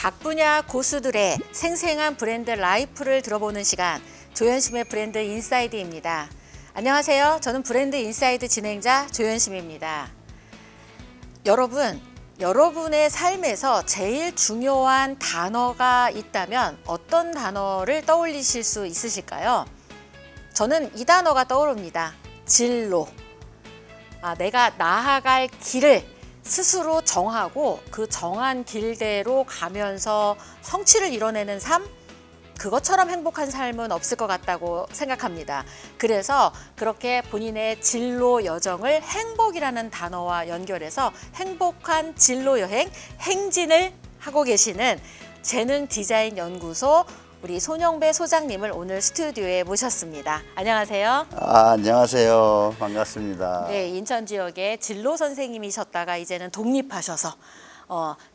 각 분야 고수들의 생생한 브랜드 라이프를 들어보는 시간, 조현심의 브랜드 인사이드입니다. 안녕하세요. 저는 브랜드 인사이드 진행자 조현심입니다. 여러분의 삶에서 제일 중요한 단어가 있다면 어떤 단어를 떠올리실 수 있으실까요? 저는 이 단어가 떠오릅니다. 진로. 내가 나아갈 길을 스스로 정하고 그 정한 길대로 가면서 성취를 이뤄내는 삶? 그것처럼 행복한 삶은 없을 것 같다고 생각합니다. 그래서 그렇게 본인의 진로 여정을 행복이라는 단어와 연결해서 행복한 진로 여행, 행진을 하고 계시는 재능 디자인 연구소 우리 손영배 소장님을 오늘 스튜디오에 모셨습니다. 안녕하세요. 안녕하세요. 반갑습니다. 네, 인천 지역의 진로 선생님이셨다가 이제는 독립하셔서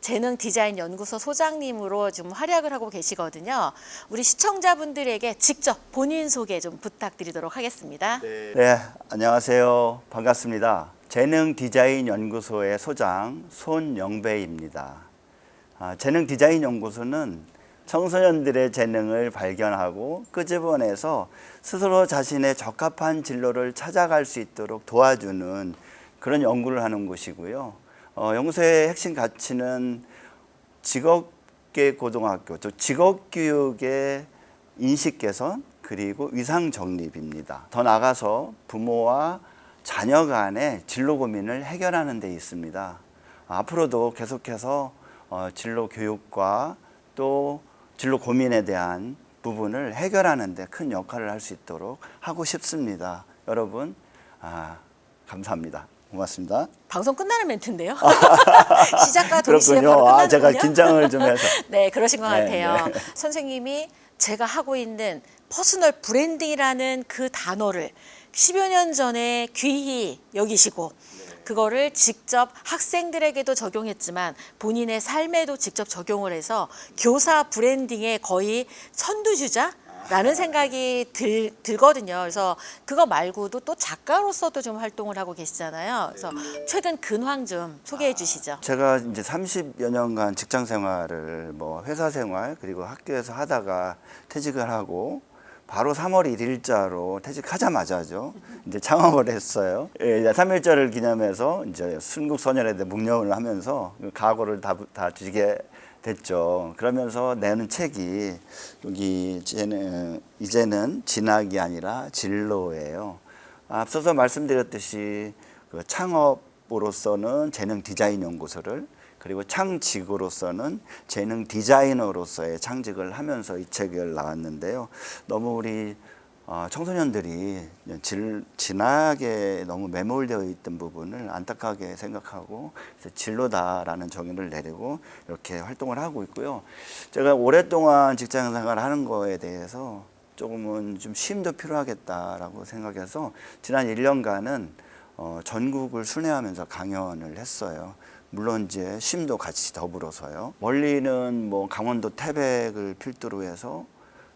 재능 디자인 연구소 소장님으로 좀 활약을 하고 계시거든요. 우리 시청자분들에게 직접 본인 소개 좀 부탁드리도록 하겠습니다. 네, 안녕하세요. 반갑습니다. 재능 디자인 연구소의 소장 손영배입니다. 재능 디자인 연구소는 청소년들의 재능을 발견하고 끄집어내서 스스로 자신의 적합한 진로를 찾아갈 수 있도록 도와주는 그런 연구를 하는 곳이고요. 연구소의 핵심 가치는 직업계 고등학교, 즉 직업교육의 인식 개선 그리고 위상 정립입니다. 더 나아가서 부모와 자녀 간의 진로 고민을 해결하는 데 있습니다. 앞으로도 계속해서 진로 교육과 또 진로 고민에 대한 부분을 해결하는 데 큰 역할을 할 수 있도록 하고 싶습니다. 여러분, 감사합니다. 고맙습니다. 방송 끝나는 멘트인데요. 시작과 동시에 그렇군요. 바로 끝나는군요. 제가 긴장을 좀 해서. 네, 그러신 것 같아요. 네. 선생님이 제가 하고 있는 퍼스널 브랜딩이라는 그 단어를 10여 년 전에 귀히 여기시고 그거를 직접 학생들에게도 적용했지만 본인의 삶에도 직접 적용을 해서 교사 브랜딩의 거의 선두주자라는 생각이 들거든요. 그래서 그거 말고도 또 작가로서도 좀 활동을 하고 계시잖아요. 그래서 최근 근황 좀 소개해 주시죠. 제가 이제 30여 년간 직장 생활을 회사 생활 그리고 학교에서 하다가 퇴직을 하고 바로 3월 1일자로 퇴직하자마자죠. 이제 창업을 했어요. 3일절을 기념해서 이제 순국선열에 대해 묵념을 하면서 각오를 다 지게 됐죠. 그러면서 내는 책이 여기 이제는 진학이 아니라 진로예요. 앞서서 말씀드렸듯이 그 창업으로서는 재능 디자인 연구소를 그리고 창직으로서는 재능 디자이너로서의 창직을 하면서 이 책을 나왔는데요. 너무 우리 청소년들이 진학에 너무 매몰되어 있던 부분을 안타깝게 생각하고 그래서 진로다라는 정의를 내리고 이렇게 활동을 하고 있고요. 제가 오랫동안 직장 생활을 하는 거에 대해서 조금은 좀 쉼도 필요하겠다라고 생각해서 지난 1년간은 전국을 순회하면서 강연을 했어요. 물론 이제 쉼도 같이 더불어서요. 멀리는 강원도 태백을 필두로 해서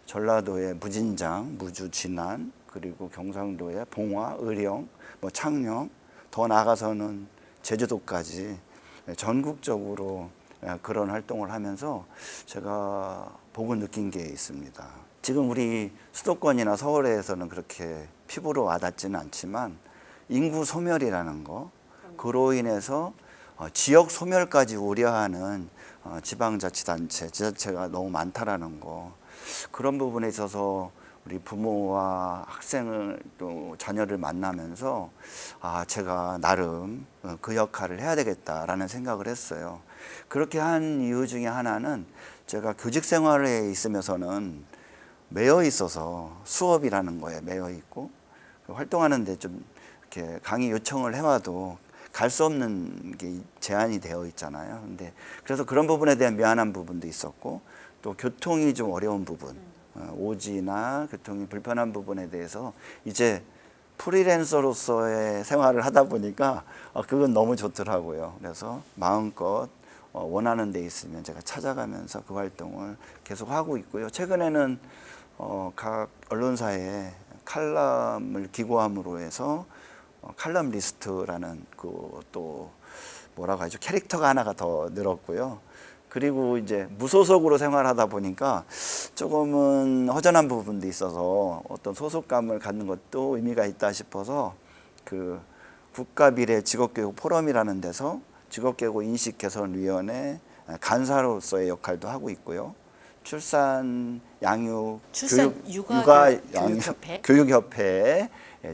전라도의 무진장, 무주, 진안, 그리고 경상도의 봉화, 의령, 창녕, 더 나아가서는 제주도까지 전국적으로 그런 활동을 하면서 제가 보고 느낀 게 있습니다. 지금 우리 수도권이나 서울에서는 그렇게 피부로 와닿지는 않지만 인구 소멸이라는 거, 그로 인해서 지역 소멸까지 우려하는 지방자치단체, 지자체가 너무 많다라는 거, 그런 부분에 있어서 우리 부모와 학생을 또 자녀를 만나면서 제가 나름 그 역할을 해야 되겠다라는 생각을 했어요. 그렇게 한 이유 중에 하나는 제가 교직 생활에 있으면서는 매여 있어서 수업이라는 거에 매여 있고 활동하는데 좀 이렇게 강의 요청을 해와도 갈 수 없는 게 제한이 되어 있잖아요. 근데 그래서 그런 부분에 대한 미안한 부분도 있었고 또 교통이 좀 어려운 부분, 오지나 교통이 불편한 부분에 대해서 이제 프리랜서로서의 생활을 하다 보니까 그건 너무 좋더라고요. 그래서 마음껏 원하는 데 있으면 제가 찾아가면서 그 활동을 계속 하고 있고요. 최근에는 각 언론사에 칼럼을 기고함으로 해서 칼럼 리스트라는 그 또 뭐라고 하죠? 캐릭터가 하나가 더 늘었고요. 그리고 이제 무소속으로 생활하다 보니까 조금은 허전한 부분도 있어서 어떤 소속감을 갖는 것도 의미가 있다 싶어서 그 국가미래 직업교육 포럼이라는 데서 직업교육 인식개선위원회 간사로서의 역할도 하고 있고요. 출산 양육 육아 양육 교육협회? 교육협회의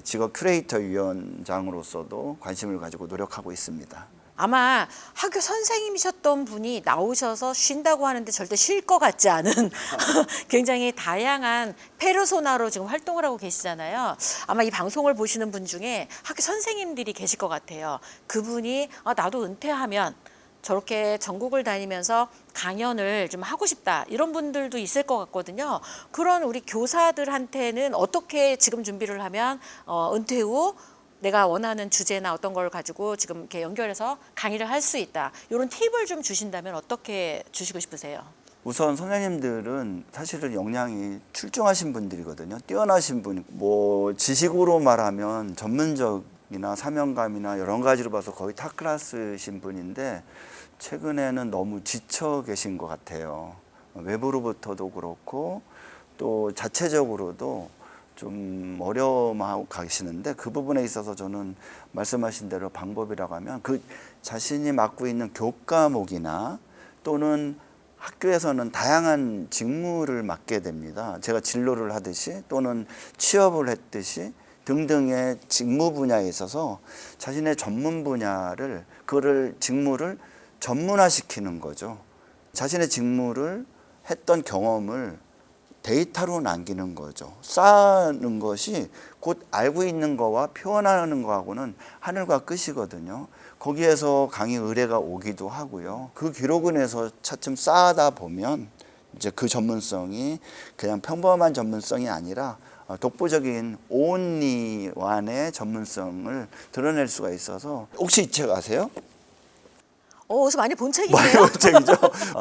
직업 큐레이터 위원장으로서도 관심을 가지고 노력하고 있습니다. 아마 학교 선생님이셨던 분이 나오셔서 쉰다고 하는데 절대 쉴 것 같지 않은 굉장히 다양한 페르소나로 지금 활동을 하고 계시잖아요. 아마 이 방송을 보시는 분 중에 학교 선생님들이 계실 것 같아요. 그분이 나도 은퇴하면 저렇게 전국을 다니면서 강연을 좀 하고 싶다 이런 분들도 있을 것 같거든요. 그런 우리 교사들한테는 어떻게 지금 준비를 하면 은퇴 후 내가 원하는 주제나 어떤 걸 가지고 지금 이렇게 연결해서 강의를 할 수 있다. 이런 팁을 좀 주신다면 어떻게 주시고 싶으세요? 우선 선생님들은 사실은 역량이 출중하신 분들이거든요. 뛰어나신 분, 뭐 지식으로 말하면 전문적이나 사명감이나 여러 가지로 봐서 거의 탑클래스신 분인데 최근에는 너무 지쳐 계신 것 같아요. 외부로부터도 그렇고 또 자체적으로도 좀 어려움하고 가시는데 그 부분에 있어서 저는 말씀하신 대로 방법이라고 하면 그 자신이 맡고 있는 교과목이나 또는 학교에서는 다양한 직무를 맡게 됩니다. 제가 진로를 하듯이 또는 취업을 했듯이 등등의 직무 분야에 있어서 자신의 전문 분야를 그거를 직무를 전문화시키는 거죠. 자신의 직무를 했던 경험을 데이터로 남기는 거죠. 쌓는 것이 곧 알고 있는 거와 표현하는 거하고는 하늘과 끝이거든요. 거기에서 강의 의뢰가 오기도 하고요. 그 기록은에서 차츰 쌓아다 보면 이제 그 전문성이 그냥 평범한 전문성이 아니라 독보적인 온리완의 전문성을 드러낼 수가 있어서 혹시 이 책 아세요? 어디서 많이 본 책이네요. 뭐 책이죠.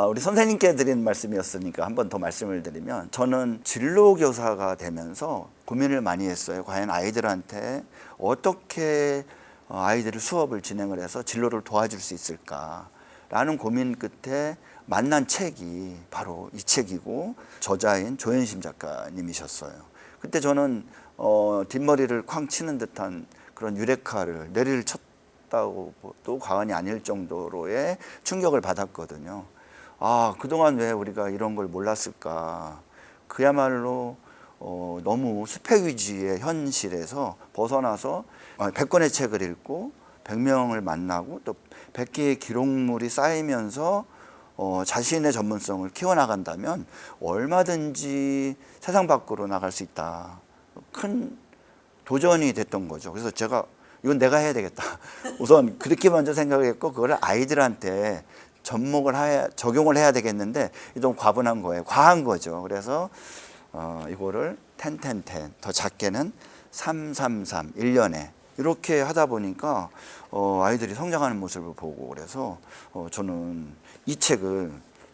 우리 선생님께 드린 말씀이었으니까 한 번 더 말씀을 드리면 저는 진로 교사가 되면서 고민을 많이 했어요. 과연 아이들한테 어떻게 아이들을 수업을 진행을 해서 진로를 도와줄 수 있을까라는 고민 끝에 만난 책이 바로 이 책이고 저자인 조현심 작가님이셨어요. 그때 저는 뒷머리를 쾅 치는 듯한 그런 유레카를 뇌리를 쳤다고도 과언이 아닐 정도로의 충격을 받았거든요. 그동안 왜 우리가 이런 걸 몰랐을까. 그야말로 너무 스펙 위주의 현실에서 벗어나서 100권의 책을 읽고 100명을 만나고 또 100개의 기록물이 쌓이면서 자신의 전문성을 키워나간다면 얼마든지 세상 밖으로 나갈 수 있다. 큰 도전이 됐던 거죠. 그래서 제가 이건 내가 해야 되겠다. 우선 그렇게 먼저 생각했고 그거를 아이들한테 적용을 해야 되겠는데 너무 과분한 거예요. 과한 거죠. 그래서 이거를 10, 더 작게는 333, 1년에 이렇게 하다 보니까 아이들이 성장하는 모습을 보고 그래서 저는 이 책을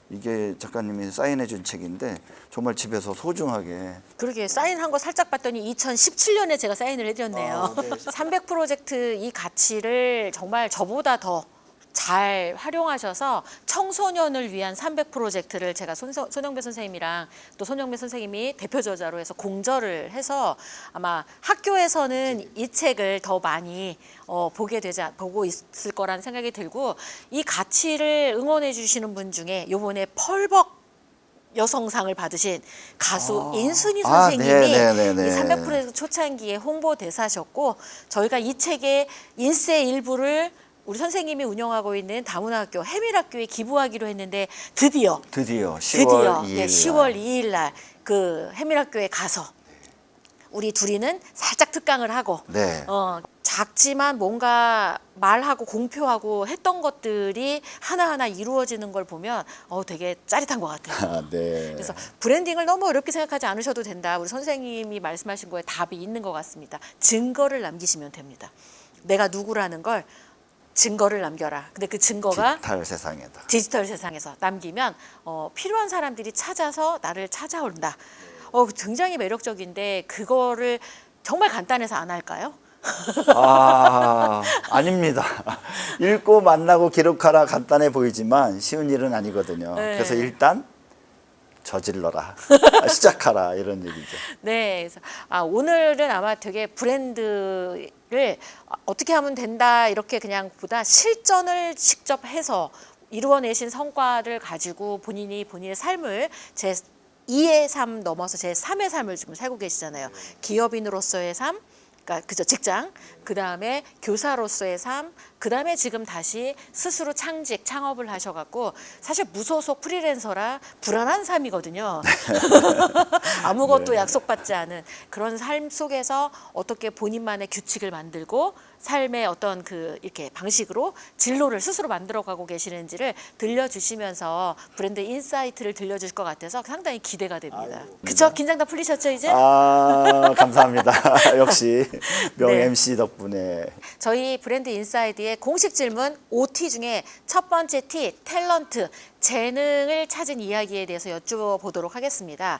이게 작가님이 사인해 준 책인데 정말 집에서 소중하게 그러게 사인한 거 살짝 봤더니 2017년에 제가 사인을 해드렸네요. 네. 300 프로젝트 이 가치를 정말 저보다 더 잘 활용하셔서 청소년을 위한 300 프로젝트를 제가 손영배 선생님이랑 또 손영배 선생님이 대표 저자로 해서 공저를 해서 아마 학교에서는 이 책을 더 많이 보고 있을 거라는 생각이 들고 이 가치를 응원해 주시는 분 중에 요번에 펄벅 여성상을 받으신 가수 인순이 선생님이 이 300 프로젝트 초창기에 홍보 대사셨고 저희가 이 책의 인세 일부를 우리 선생님이 운영하고 있는 다문화학교 해밀학교에 기부하기로 했는데 드디어 10월 2일 10월 2일 날 그 해밀학교에 가서 우리 둘이는 살짝 특강을 하고 작지만 뭔가 말하고 공표하고 했던 것들이 하나하나 이루어지는 걸 보면 되게 짜릿한 것 같아요. 그래서 브랜딩을 너무 어렵게 생각하지 않으셔도 된다. 우리 선생님이 말씀하신 거에 답이 있는 것 같습니다. 증거를 남기시면 됩니다. 내가 누구라는 걸 증거를 남겨라. 근데 그 증거가 디지털 세상에서 남기면 필요한 사람들이 찾아서 나를 찾아온다. 굉장히 매력적인데 그거를 정말 간단해서 안 할까요? 아닙니다. 읽고 만나고 기록하라 간단해 보이지만 쉬운 일은 아니거든요. 네. 그래서 일단 저질러라, 시작하라 이런 얘기죠. 네, 그래서 오늘은 아마 되게 브랜드를 어떻게 하면 된다 이렇게 그냥 보다 실전을 직접 해서 이루어내신 성과를 가지고 본인의 삶을 제 2의 삶 넘어서 제 3의 삶을 지금 살고 계시잖아요. 기업인으로서의 삶, 그러니까 그죠, 직장, 그 다음에 교사로서의 삶, 그 다음에 지금 다시 스스로 창업을 하셔갖고 사실 무소속 프리랜서라 불안한 삶이거든요. 아무것도 네. 약속받지 않은 그런 삶 속에서 어떻게 본인만의 규칙을 만들고 삶의 어떤 그 이렇게 방식으로 진로를 스스로 만들어가고 계시는지를 들려주시면서 브랜드 인사이트를 들려주실 것 같아서 상당히 기대가 됩니다. 그쵸? 긴장 다 풀리셨죠 이제? 감사합니다. 역시 명 네. MC 덕분에. 저희 브랜드 인사이드의 공식 질문 OT 중에 첫 번째 T, 탤런트, 재능을 찾은 이야기에 대해서 여쭤보도록 하겠습니다.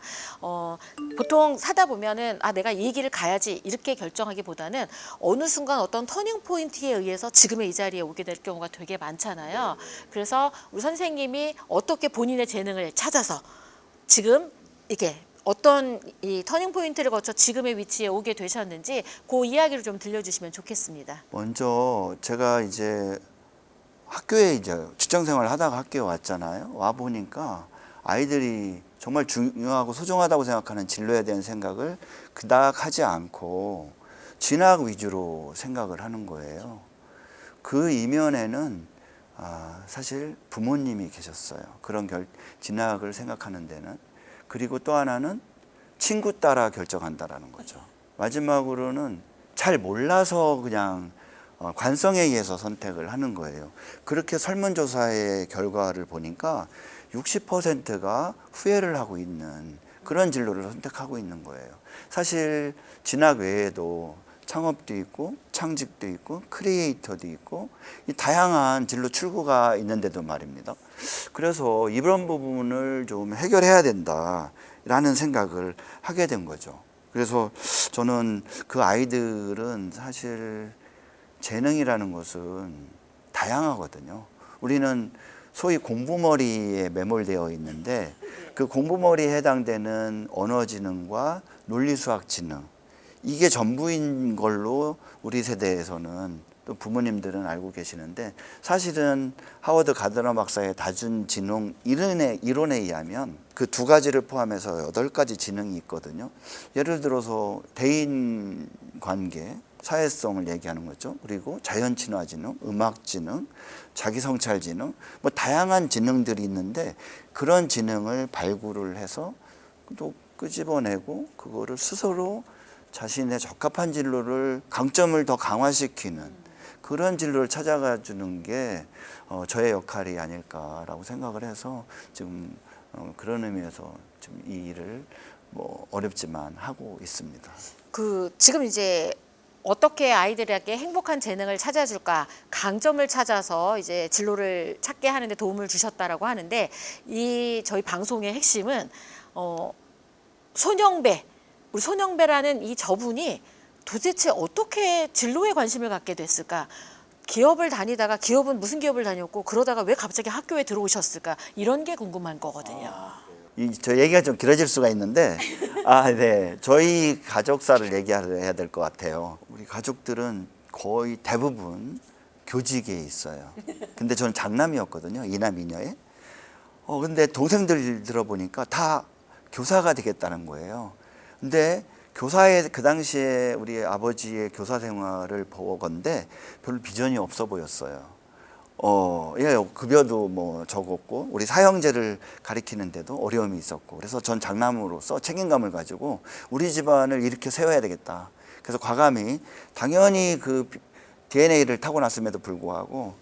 보통 사다 보면은 내가 이 길을 가야지 이렇게 결정하기보다는 어느 순간 어떤 터닝 포인트에 의해서 지금의 이 자리에 오게 될 경우가 되게 많잖아요. 그래서 우리 선생님이 어떻게 본인의 재능을 찾아서 지금 이게 어떤 이 터닝 포인트를 거쳐 지금의 위치에 오게 되셨는지 그 이야기를 좀 들려주시면 좋겠습니다. 먼저 제가 이제 학교에 이제 직장 생활을 하다가 학교에 왔잖아요. 와 보니까 아이들이 정말 중요하고 소중하다고 생각하는 진로에 대한 생각을 그닥 하지 않고 진학 위주로 생각을 하는 거예요. 그 이면에는 사실 부모님이 계셨어요. 그런 진학을 생각하는 데는. 그리고 또 하나는 친구 따라 결정한다라는 거죠. 마지막으로는 잘 몰라서 그냥 관성에 의해서 선택을 하는 거예요. 그렇게 설문조사의 결과를 보니까 60%가 후회를 하고 있는 그런 진로를 선택하고 있는 거예요. 사실 진학 외에도 창업도 있고 창직도 있고 크리에이터도 있고 이 다양한 진로 출구가 있는데도 말입니다. 그래서 이런 부분을 좀 해결해야 된다라는 생각을 하게 된 거죠. 그래서 저는 그 아이들은 사실 재능이라는 것은 다양하거든요. 우리는 소위 공부머리에 매몰되어 있는데 그 공부머리에 해당되는 언어지능과 논리수학지능 이게 전부인 걸로 우리 세대에서는 또 부모님들은 알고 계시는데 사실은 하워드 가드너 박사의 다중지능 이론에 의하면 그 두 가지를 포함해서 8가지 지능이 있거든요. 예를 들어서 대인관계, 사회성을 얘기하는 거죠. 그리고 자연친화지능, 음악지능, 자기성찰지능 뭐 다양한 지능들이 있는데 그런 지능을 발굴을 해서 또 끄집어내고 그거를 스스로 자신의 적합한 진로를 강점을 더 강화시키는 그런 진로를 찾아가 주는 게 저의 역할이 아닐까라고 생각을 해서 지금 그런 의미에서 지금 이 일을 뭐 어렵지만 하고 있습니다. 지금 이제 어떻게 아이들에게 행복한 재능을 찾아줄까, 강점을 찾아서 이제 진로를 찾게 하는데 도움을 주셨다라고 하는데 이 저희 방송의 핵심은 손영배, 우리 손영배라는 이 저분이 도대체 어떻게 진로에 관심을 갖게 됐을까? 기업을 다니다가 기업은 무슨 기업을 다녔고 그러다가 왜 갑자기 학교에 들어오셨을까? 이런 게 궁금한 거거든요. 저 얘기가 좀 길어질 수가 있는데 네. 저희 가족사를 얘기해야 될 것 같아요. 우리 가족들은 거의 대부분 교직에 있어요. 근데 저는 장남이었거든요. 이남 이녀에. 근데 동생들 들어보니까 다 교사가 되겠다는 거예요. 근데 교사의 그 당시에 우리 아버지의 교사 생활을 보건데 별로 비전이 없어 보였어요. 급여도 뭐 적었고 우리 사형제를 가리키는데도 어려움이 있었고 그래서 전 장남으로서 책임감을 가지고 우리 집안을 이렇게 세워야 되겠다. 그래서 과감히 당연히 그 DNA를 타고났음에도 불구하고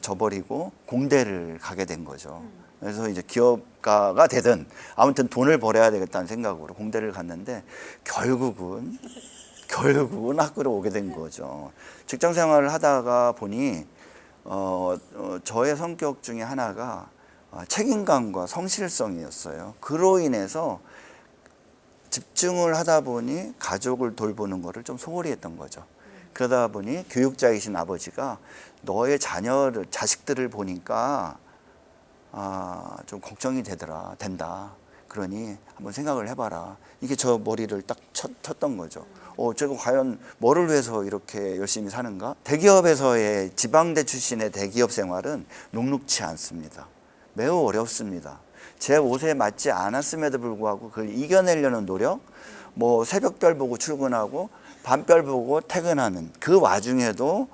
저버리고 공대를 가게 된 거죠. 그래서 이제 기업가가 되든 아무튼 돈을 벌어야 되겠다는 생각으로 공대를 갔는데 결국은 학교로 오게 된 거죠. 직장 생활을 하다가 보니 저의 성격 중에 하나가 책임감과 성실성이었어요. 그로 인해서 집중을 하다 보니 가족을 돌보는 거를 좀 소홀히 했던 거죠. 그러다 보니 교육자이신 아버지가 너의 자식들을 보니까 좀 걱정이 된다. 그러니 한번 생각을 해봐라. 이게 저 머리를 딱 쳤던 거죠. 제가 과연 뭐를 위해서 이렇게 열심히 사는가? 대기업에서의 지방대 출신의 대기업 생활은 녹록치 않습니다. 매우 어렵습니다. 제 옷에 맞지 않았음에도 불구하고 그걸 이겨내려는 노력, 뭐 새벽별 보고 출근하고 밤별 보고 퇴근하는 그 와중에서도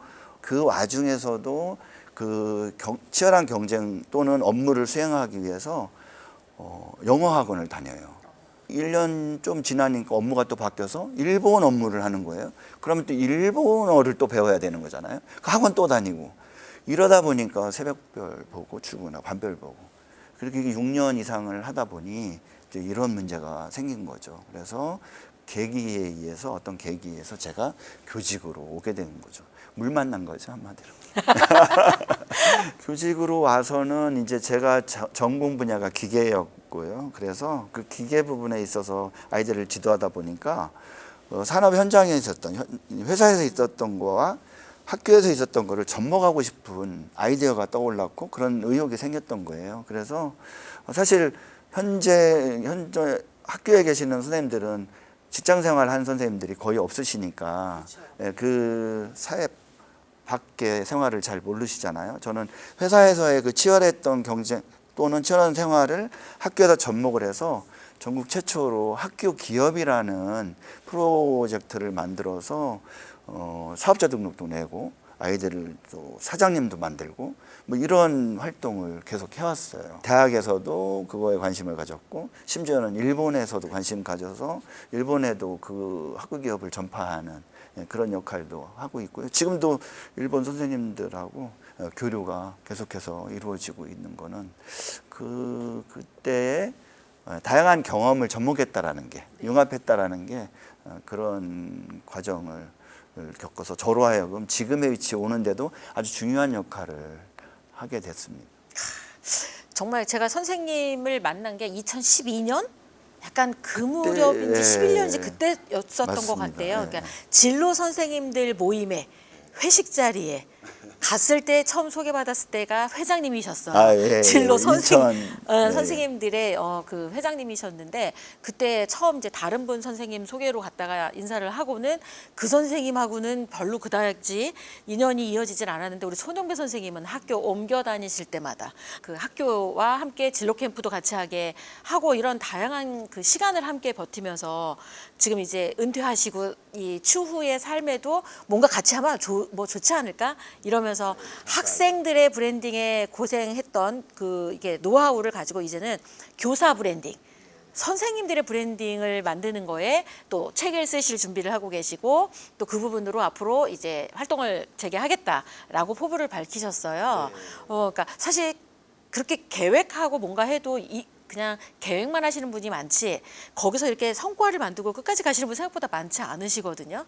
치열한 경쟁 또는 업무를 수행하기 위해서 영어 학원을 다녀요. 1년 좀 지나니까 업무가 또 바뀌어서 일본 업무를 하는 거예요. 그러면 또 일본어를 또 배워야 되는 거잖아요. 그 학원 또 다니고 이러다 보니까 새벽별 보고 출근하고 밤별 보고 그렇게 6년 이상을 하다 보니 이제 이런 문제가 생긴 거죠. 그래서 어떤 계기에 의해서 제가 교직으로 오게 되는 거죠. 물 만난 거죠, 한마디로. 교직으로 와서는 이제 제가 전공 분야가 기계였고요. 그래서 그 기계 부분에 있어서 아이들을 지도하다 보니까 산업 현장에 회사에서 있었던 거와 학교에서 있었던 거를 접목하고 싶은 아이디어가 떠올랐고 그런 의욕이 생겼던 거예요. 그래서 사실 현재 학교에 계시는 선생님들은 직장 생활 한 선생님들이 거의 없으시니까 그 사회 밖의 생활을 잘 모르시잖아요. 저는 회사에서의 그 치열했던 경쟁 또는 치열한 생활을 학교에서 접목을 해서 전국 최초로 학교 기업이라는 프로젝트를 만들어서 사업자 등록도 내고 아이들을 또 사장님도 만들고 뭐 이런 활동을 계속 해왔어요. 대학에서도 그거에 관심을 가졌고 심지어는 일본에서도 관심 가져서 일본에도 그 학교 기업을 전파하는 그런 역할도 하고 있고요. 지금도 일본 선생님들하고 교류가 계속해서 이루어지고 있는 거는 그때의 다양한 경험을 접목했다라는 게 융합했다라는 게 그런 과정을 겪어서 저로 하여금 지금의 위치에 오는데도 아주 중요한 역할을 하게 됐습니다. 정말 제가 선생님을 만난 게 2012년? 약간 그 무렵인지 11년인지 그때였었던 맞습니다. 것 같아요. 네. 그러니까 진로 선생님들 모임에 회식 자리에 갔을 때 처음 소개받았을 때가 회장님이셨어요. 진로 선생님들의 그 회장님이셨는데 그때 처음 이제 다른 분 선생님 소개로 갔다가 인사를 하고는 그 선생님하고는 별로 그다지 인연이 이어지질 않았는데 우리 손영배 선생님은 학교 옮겨 다니실 때마다 그 학교와 함께 진로 캠프도 같이 하게 하고 이런 다양한 그 시간을 함께 버티면서 지금 이제 은퇴하시고 이 추후의 삶에도 뭔가 같이 하면 좋지 않을까 이러면서 학생들의 브랜딩에 고생했던 그 이게 노하우를 가지고 이제는 교사 브랜딩, 선생님들의 브랜딩을 만드는 거에 또 책을 쓰실 준비를 하고 계시고 또 그 부분으로 앞으로 이제 활동을 재개하겠다라고 포부를 밝히셨어요. 그러니까 사실 그렇게 계획하고 뭔가 해도 그냥 계획만 하시는 분이 많지 거기서 이렇게 성과를 만들고 끝까지 가시는 분 생각보다 많지 않으시거든요.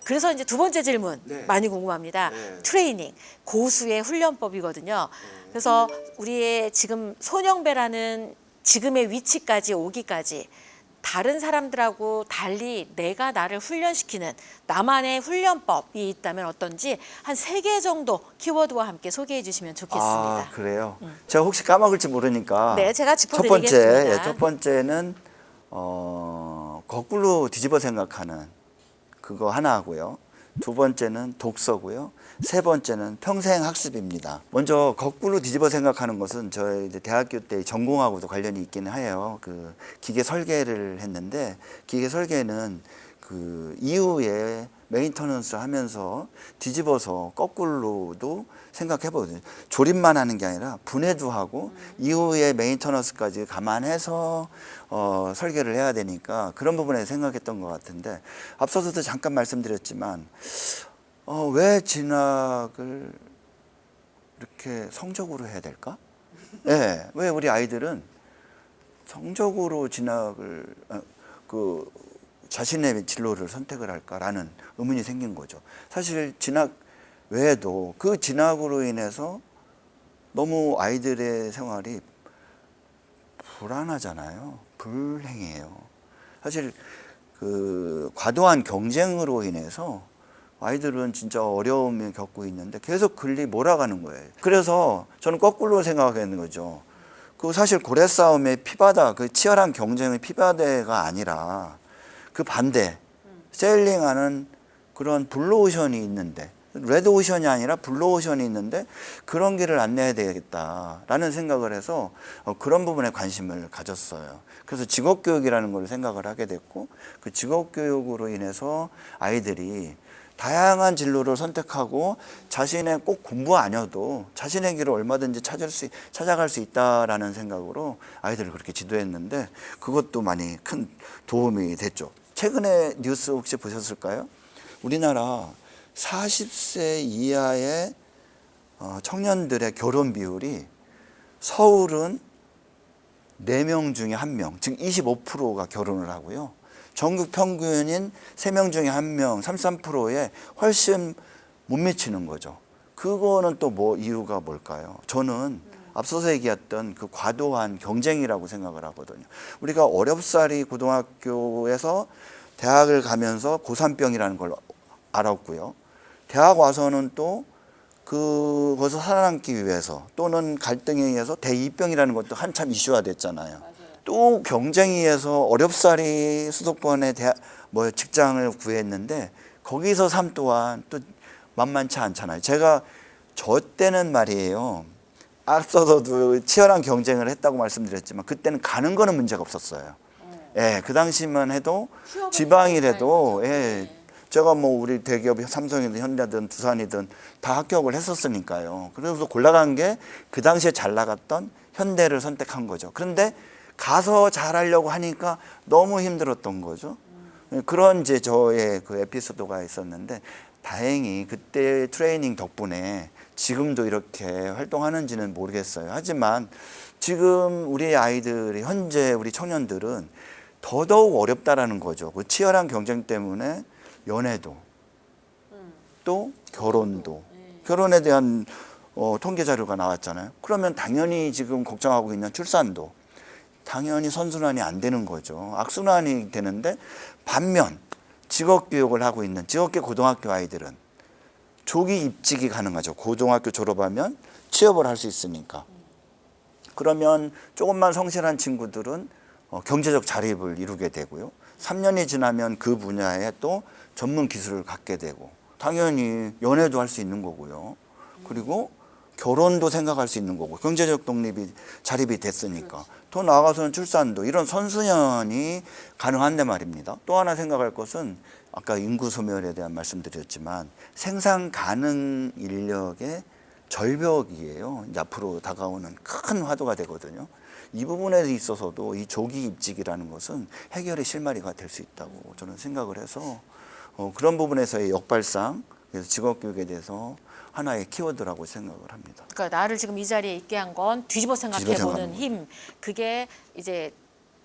그래서 이제 두 번째 질문 많이 궁금합니다. 트레이닝, 고수의 훈련법이거든요. 그래서 우리의 지금 손영배라는 지금의 위치까지 오기까지 다른 사람들하고 달리 내가 나를 훈련시키는 나만의 훈련법이 있다면 어떤지 한 3개 정도 키워드와 함께 소개해 주시면 좋겠습니다. 그래요? 제가 혹시 까먹을지 모르니까 네, 제가 짚어드리겠습니다. 첫 번째는 거꾸로 뒤집어 생각하는 그거 하나 하고요. 두 번째는 독서고요. 세 번째는 평생 학습입니다. 먼저 거꾸로 뒤집어 생각하는 것은 저희 이제 대학교 때 전공하고도 관련이 있기는 해요. 그 기계 설계를 했는데 기계 설계는 그 이후에 메인터넌스 하면서 뒤집어서 거꾸로도 생각해보거든요. 조립만 하는 게 아니라 분해도 하고 이후에 메인터넌스까지 감안해서 설계를 해야 되니까 그런 부분에 생각했던 것 같은데 앞서서도 잠깐 말씀드렸지만 왜 진학을 이렇게 성적으로 해야 될까? 네, 왜 우리 아이들은 성적으로 진학을 자신의 진로를 선택을 할까라는 의문이 생긴 거죠. 사실 진학 외에도 그 진학으로 인해서 너무 아이들의 생활이 불안하잖아요. 불행해요. 사실 그 과도한 경쟁으로 인해서 아이들은 진짜 어려움을 겪고 있는데 계속 글이 몰아가는 거예요. 그래서 저는 거꾸로 생각하는 거죠. 그 사실 고래 싸움의 피바다, 그 치열한 경쟁의 피바다가 아니라 그 반대, 세일링하는 그런 블루오션이 있는데, 레드오션이 아니라 블루오션이 있는데 그런 길을 안내해야 되겠다라는 생각을 해서 그런 부분에 관심을 가졌어요. 그래서 직업교육이라는 걸 생각을 하게 됐고, 그 직업교육으로 인해서 아이들이 다양한 진로를 선택하고 자신의 꼭 공부 아니어도 자신의 길을 얼마든지 찾아갈 수 있다라는 생각으로 아이들을 그렇게 지도했는데 그것도 많이 큰 도움이 됐죠. 최근에 뉴스 혹시 보셨을까요? 우리나라 40세 이하의 청년들의 결혼 비율이 서울은 4명 중에 1명, 즉 25%가 결혼을 하고요. 전국 평균인 3명 중에 1명, 33%에 훨씬 못 미치는 거죠. 그거는 또 뭐 이유가 뭘까요? 저는 앞서서 얘기했던 그 과도한 경쟁이라고 생각을 하거든요. 우리가 어렵사리 고등학교에서 대학을 가면서 고3병이라는 걸 알았고요. 대학 와서는 또 그것을 살아남기 위해서 또는 갈등에 의해서 대2병이라는 것도 한참 이슈화 됐잖아요. 또 경쟁에 의해서 어렵사리 수도권에 직장을 구했는데 거기서 삶 또한 또 만만치 않잖아요. 제가 저 때는 말이에요. 앞서서도 치열한 경쟁을 했다고 말씀드렸지만 그때는 가는 거는 문제가 없었어요. 예, 그 당시만 해도 지방이라도 예, 제가 뭐 우리 대기업 삼성이든 현대든 두산이든 다 합격을 했었으니까요. 그래서 골라간 게 그 당시에 잘 나갔던 현대를 선택한 거죠. 그런데 가서 잘하려고 하니까 너무 힘들었던 거죠. 그런 이제 저의 그 에피소드가 있었는데 다행히 그때 트레이닝 덕분에 지금도 이렇게 활동하는지는 모르겠어요. 하지만 지금 우리 아이들이 현재 우리 청년들은 더더욱 어렵다라는 거죠. 그 치열한 경쟁 때문에 연애도 또 결혼도 결혼에 대한 통계 자료가 나왔잖아요. 그러면 당연히 지금 걱정하고 있는 출산도 당연히 선순환이 안 되는 거죠. 악순환이 되는데 반면 직업교육을 하고 있는 직업계 고등학교 아이들은 조기 입직이 가능하죠. 고등학교 졸업하면 취업을 할 수 있으니까. 그러면 조금만 성실한 친구들은 경제적 자립을 이루게 되고요. 3년이 지나면 그 분야에 또 전문 기술을 갖게 되고 당연히 연애도 할 수 있는 거고요. 그리고 결혼도 생각할 수 있는 거고 경제적 독립이 자립이 됐으니까 더 나아가서는 출산도 이런 선순환이 가능한데 말입니다. 또 하나 생각할 것은 아까 인구 소멸에 대한 말씀드렸지만 생산 가능 인력의 절벽이에요. 이제 앞으로 다가오는 큰 화두가 되거든요. 이 부분에 있어서도 이 조기 입직이라는 것은 해결의 실마리가 될 수 있다고 저는 생각을 해서 그런 부분에서의 역발상, 그래서 직업교육에 대해서 하나의 키워드라고 생각을 합니다. 그러니까 나를 지금 이 자리에 있게 한 건 뒤집어 생각해보는 힘. 그게 이제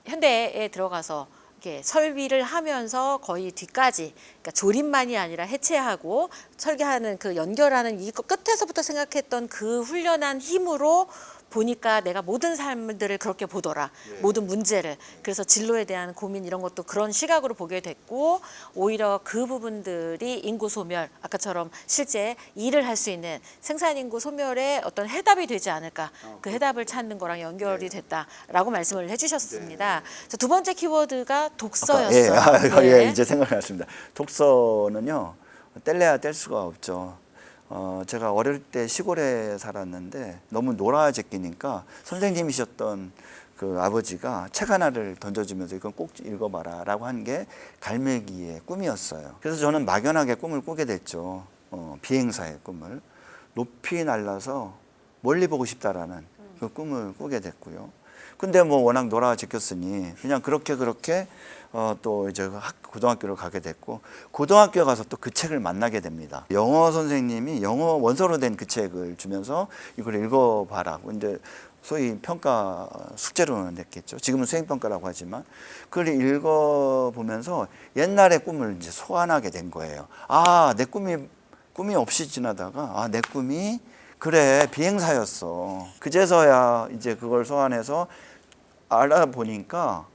현대에 들어가서 이렇게 설비를 하면서 거의 뒤까지, 그러니까 조립만이 아니라 해체하고 설계하는 그 연결하는 이 끝에서부터 생각했던 그 훈련한 힘으로 보니까 내가 모든 삶들을 그렇게 보더라. 모든 문제를. 그래서 진로에 대한 고민 이런 것도 그런 시각으로 보게 됐고 오히려 그 부분들이 인구 소멸, 아까처럼 실제 일을 할 수 있는 생산 인구 소멸의 어떤 해답이 되지 않을까. 그 해답을 찾는 거랑 연결이 됐다라고 말씀을 해주셨습니다. 그래서 두 번째 키워드가 독서였어요. 예, 이제 생각났습니다. 독서는요, 뗄래야 뗄 수가 없죠. 제가 어릴 때 시골에 살았는데 너무 놀아제끼니까 선생님이셨던 그 아버지가 책 하나를 던져주면서 이건 꼭 읽어봐라 라고 한 게 갈매기의 꿈이었어요. 그래서 저는 막연하게 꿈을 꾸게 됐죠. 비행사의 꿈을. 높이 날아서 멀리 보고 싶다라는 그 꿈을 꾸게 됐고요. 근데 뭐 워낙 놀아제꼈으니 그냥 그렇게 또 이제 고등학교를 가게 됐고 고등학교에 가서 또 그 책을 만나게 됩니다. 영어 선생님이 영어 원서로 된 그 책을 주면서 이걸 읽어봐라. 근데 소위 평가 숙제로는 냈겠죠. 지금은 수행평가라고 하지만 그걸 읽어보면서 옛날의 꿈을 이제 소환하게 된 거예요. 아, 내 꿈이 없이 지나다가 내 꿈이 그래 비행사였어. 그제서야 이제 그걸 소환해서 알아보니까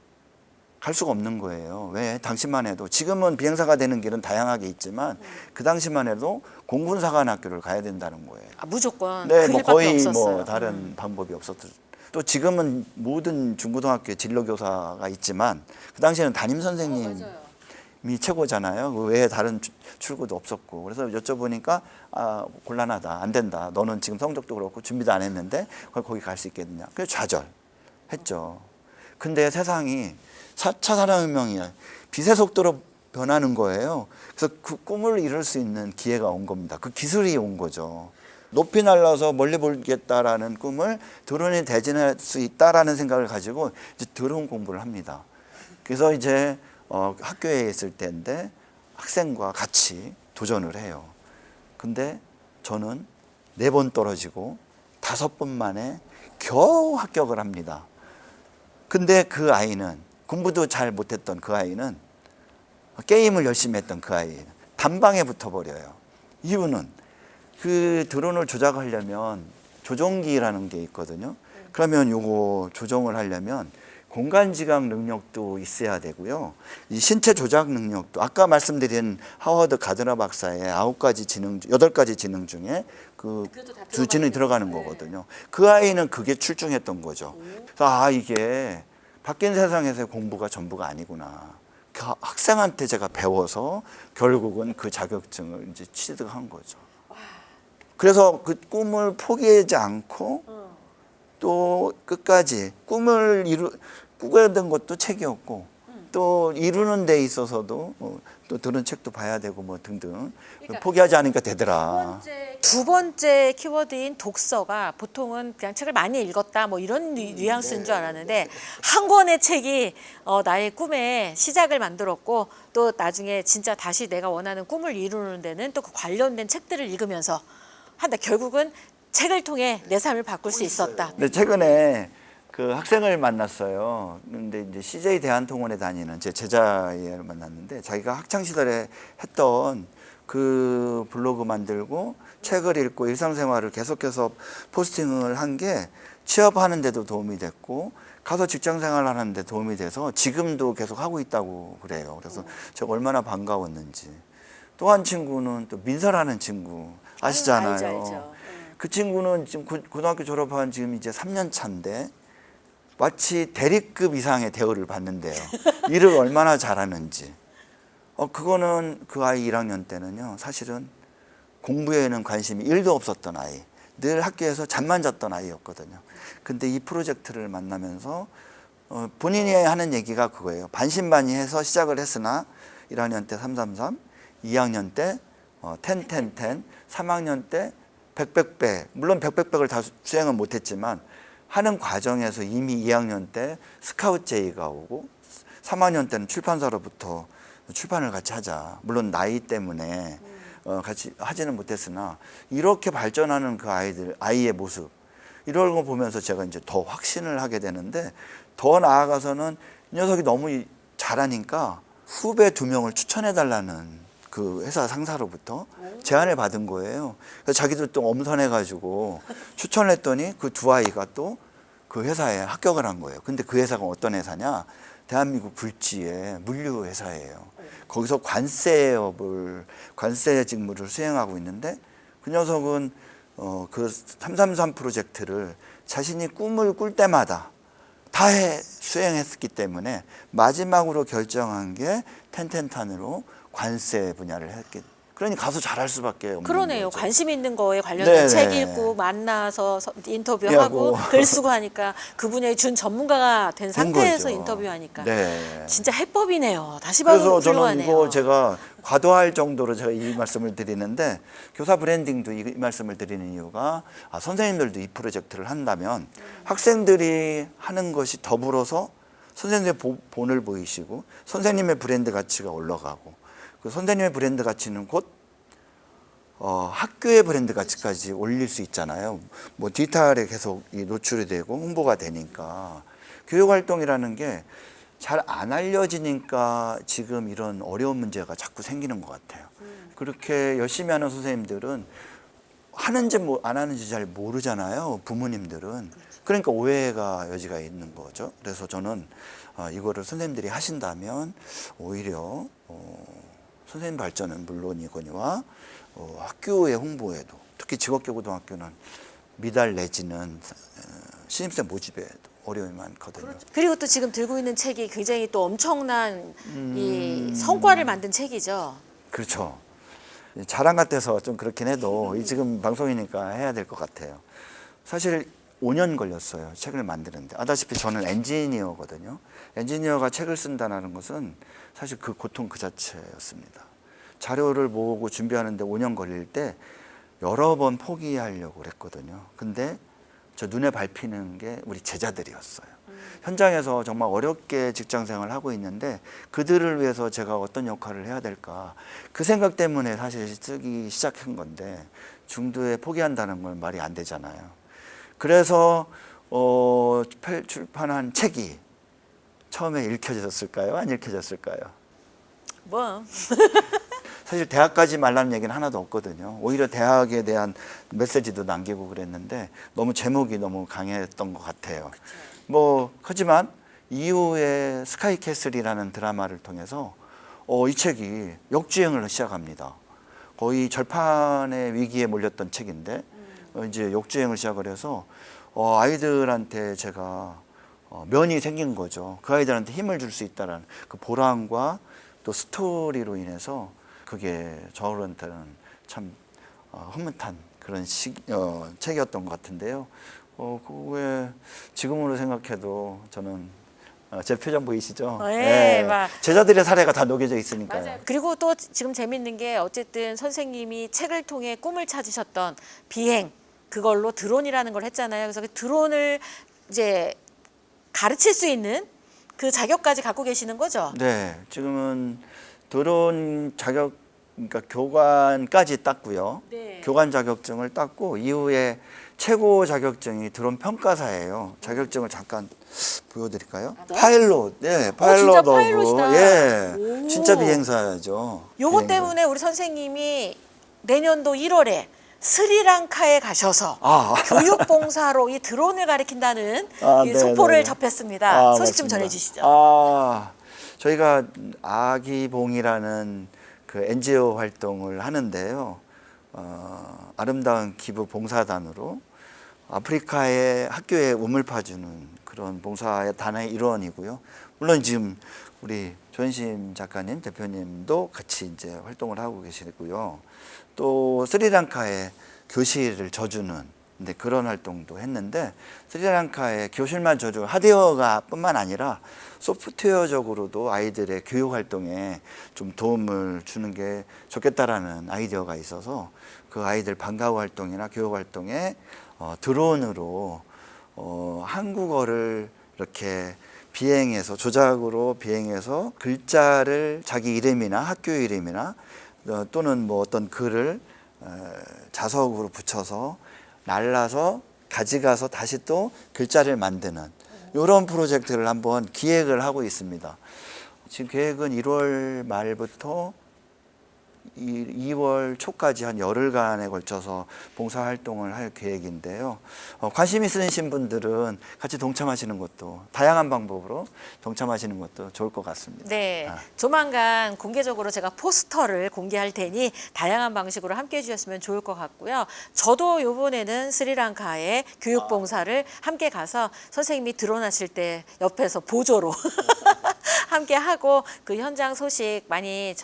갈 수가 없는 거예요. 왜? 당시만 해도 지금은 비행사가 되는 길은 다양하게 있지만 그 당시만 해도 공군사관학교를 가야 된다는 거예요. 아, 무조건 네, 그 뭐 길밖에 거의 없었어요. 뭐 다른 방법이 없었죠. 또 지금은 모든 중고등학교에 진로교사가 있지만 그 당시에는 담임 선생님이 최고잖아요. 그 외에 다른 출구도 없었고. 그래서 여쭤보니까 아, 곤란하다. 안 된다. 너는 지금 성적도 그렇고 준비도 안 했는데 거기 갈 수 있겠느냐. 그래서 좌절했죠. 근데 세상이 4차 산업혁명이 빛의 속도로 변하는 거예요. 그래서 그 꿈을 이룰 수 있는 기회가 온 겁니다. 그 기술이 온 거죠. 높이 날아서 멀리 보겠다라는 꿈을 드론이 대진할 수 있다라는 생각을 가지고 이제 드론 공부를 합니다. 그래서 이제 학교에 있을 때인데 학생과 같이 도전을 해요. 근데 저는 4번 떨어지고 5번 만에 겨우 합격을 합니다. 근데 그 아이는 공부도 잘 못했던 그 아이는 게임을 열심히 했던 그 아이는 단방에 붙어버려요. 이유는 그 드론을 조작하려면 조종기라는 게 있거든요. 그러면 요거 조정을 하려면 공간 지각 능력도 있어야 되고요. 이 신체 조작 능력도 아까 말씀드린 하워드 가드너 박사의 8가지 지능 중에 그 두 지능이 들어가는 거거든요. 그 아이는 그게 출중했던 거죠. 그래서 이게 바뀐 세상에서의 공부가 전부가 아니구나. 그 학생한테 제가 배워서 결국은 그 자격증을 이제 취득한 거죠. 그래서 그 꿈을 포기하지 않고 또 끝까지 꾸게 된 것도 책이었고 또 이루는 데 있어서도 또 들은 책도 봐야 되고 뭐 등등 그러니까 포기하지 않으니까 되더라. 두 번째 키워드인 독서가 보통은 그냥 책을 많이 읽었다 뭐 이런 뉘앙스인 줄 알았는데 한 권의 책이 나의 꿈의 시작을 만들었고 또 나중에 진짜 다시 내가 원하는 꿈을 이루는 데는 또 그 관련된 책들을 읽으면서 한다. 결국은 책을 통해 내 삶을 바꿀 수 있었다. 근데 최근에 그 학생을 만났어요. 근데 이제 CJ 대한통운에 다니는 제 제자를 만났는데 자기가 학창 시절에 했던 그 블로그 만들고 책을 읽고 일상생활을 계속해서 포스팅을 한 게 취업하는 데도 도움이 됐고 가서 직장생활 하는 데 도움이 돼서 지금도 계속 하고 있다고 그래요. 그래서 제가 얼마나 반가웠는지. 또 한 친구는 또 민설하는 친구 아시잖아요. 알죠. 그 친구는 지금 고등학교 졸업한 지금 이제 3년 차인데 마치 대리급 이상의 대우를 받는데요. 일을 얼마나 잘하는지. 그거는 그 아이 1학년 때는요. 사실은 공부에는 관심이 1도 없었던 아이. 늘 학교에서 잠만 잤던 아이였거든요. 근데 이 프로젝트를 만나면서 본인이 하는 얘기가 그거예요. 반신반의해서 시작을 했으나 1학년 때 333, 2학년 때 10, 3학년 때 100, 물론 100을 다 수행은 못했지만 하는 과정에서 이미 2학년 때 스카우트 제의가 오고 3학년 때는 출판사로부터 출판을 같이 하자. 물론 나이 때문에 같이 하지는 못했으나 이렇게 발전하는 그 아이의 모습 이런 거 보면서 제가 이제 더 확신을 하게 되는데 더 나아가서는 이 녀석이 너무 잘하니까 후배 2명을 추천해 달라는 그 회사 상사로부터 제안을 받은 거예요. 그래서 자기도 또 엄선해가지고 추천을 했더니 그 2아이가 또 그 회사에 합격을 한 거예요. 근데 그 회사가 어떤 회사냐? 대한민국 굴지의 물류 회사예요. 거기서 관세 직무를 수행하고 있는데 그 녀석은 그 333 프로젝트를 자신이 꿈을 꿀 때마다 다 수행했기 때문에 마지막으로 결정한 게 텐텐탄으로 관세 분야를 했기. 그러니 가서 잘할 수밖에 없는 그러네요. 거죠. 관심 있는 거에 관련된 네네. 책 읽고 만나서 인터뷰하고 글 쓰고 하니까 그 분야의 준 전문가가 된 상태에서 거죠. 인터뷰하니까 네. 진짜 해법이네요. 다시 봐도 그래서 저는 훌륭하네요. 이거 제가 과도할 정도로 제가 이 말씀을 드리는데 교사 브랜딩도 이 말씀을 드리는 이유가 선생님들도 이 프로젝트를 한다면 학생들이 하는 것이 더불어서 선생님의 본을 보이시고 선생님의 브랜드 가치가 올라가고 그 선생님의 브랜드 가치는 곧 학교의 브랜드 가치까지 올릴 수 있잖아요. 뭐 디지털에 계속 노출이 되고 홍보가 되니까 교육 활동이라는 게 잘 안 알려지니까 지금 이런 어려운 문제가 자꾸 생기는 것 같아요. 그렇게 열심히 하는 선생님들은 하는지 안 하는지 잘 모르잖아요. 부모님들은. 그러니까 오해가 여지가 있는 거죠. 그래서 저는 이거를 선생님들이 하신다면 오히려 선생님 발전은 물론이거니와 학교의 홍보에도, 특히 직업교고등학교는 미달 내지는 신입생 모집에 어려움이 많거든요. 그리고 또 지금 들고 있는 책이 굉장히 또 엄청난 이 성과를 만든 책이죠. 그렇죠. 자랑 같아서 좀 그렇긴 해도 지금 방송이니까 해야 될 것 같아요. 사실 5년 걸렸어요. 책을 만드는데. 아다시피 저는 엔지니어거든요. 엔지니어가 책을 쓴다는 것은 사실 그 고통 그 자체였습니다. 자료를 모으고 준비하는데 5년 걸릴 때 여러 번 포기하려고 그랬거든요. 근데 저 눈에 밟히는 게 우리 제자들이었어요. 현장에서 정말 어렵게 직장 생활을 하고 있는데 그들을 위해서 제가 어떤 역할을 해야 될까, 그 생각 때문에 사실 쓰기 시작한 건데 중도에 포기한다는 건 말이 안 되잖아요. 그래서 출판한 책이 처음에 읽혀졌을까요? 안 읽혀졌을까요? 뭐 사실 대학까지 말라는 얘기는 하나도 없거든요. 오히려 대학에 대한 메시지도 남기고 그랬는데 너무 제목이 너무 강했던 것 같아요. 뭐 하지만 이후에 스카이캐슬이라는 드라마를 통해서 이 책이 역주행을 시작합니다. 거의 절판의 위기에 몰렸던 책인데 이제 역주행을 시작을 해서 아이들한테 제가 면이 생긴 거죠. 그 아이들한테 힘을 줄 수 있다는 그 보람과 또 스토리로 인해서 그게 저한테는 참 흐뭇한 그런 책이었던 것 같은데요. 그게 지금으로 생각해도 저는 제 표정 보이시죠? 네, 막. 제자들의 사례가 다 녹여져 있으니까요. 맞아요. 그리고 또 지금 재밌는 게 어쨌든 선생님이 책을 통해 꿈을 찾으셨던 비행, 그걸로 드론이라는 걸 했잖아요. 그래서 그 드론을 이제 가르칠 수 있는 그 자격까지 갖고 계시는 거죠? 네, 지금은 드론 자격, 그러니까 교관까지 땄고요. 네. 교관 자격증을 땄고 이후에 최고 자격증이 드론 평가사예요. 자격증을 잠깐 보여드릴까요? 네? 파일럿, 예, 진짜 파일럿하고, 파일럿이다. 예, 오. 진짜 비행사죠. 요거 비행사. 때문에 우리 선생님이 내년도 1월에 스리랑카에 가셔서 교육봉사로 이 드론을 가르친다는 이 속보를 접했습니다. 소식 좀 맞습니다. 전해주시죠. 저희가 아기봉이라는 그 NGO 활동을 하는데요. 아름다운 기부 봉사단으로 아프리카의 학교에 우물 파주는 그런 봉사의 단의 일원이고요. 물론 지금 우리 조현심 작가님, 대표님도 같이 이제 활동을 하고 계시고요. 또 스리랑카에 교실을 져주는 그런 활동도 했는데, 스리랑카에 교실만 져주고 하드웨어가 뿐만 아니라 소프트웨어적으로도 아이들의 교육 활동에 좀 도움을 주는 게 좋겠다라는 아이디어가 있어서 그 아이들 방과후 활동이나 교육 활동에 드론으로 한국어를 이렇게 비행해서, 조작으로 비행해서 글자를 자기 이름이나 학교 이름이나 또는 뭐 어떤 글을 자석으로 붙여서 날라서 가져가서 다시 또 글자를 만드는 이런 프로젝트를 한번 기획을 하고 있습니다. 지금 계획은 1월 말부터 2월 초까지 한 열흘간에 걸쳐서 봉사활동을 할 계획인데요. 관심 있으신 분들은 같이 동참하시는 것도, 다양한 방법으로 동참하시는 것도 좋을 것 같습니다. 네, 조만간 공개적으로 제가 포스터를 공개할 테니 다양한 방식으로 함께해 주셨으면 좋을 것 같고요. 저도 이번에는 스리랑카에 교육봉사를 함께 가서 선생님이 드론하실 때 옆에서 보조로 함께 하고 그 현장 소식 많이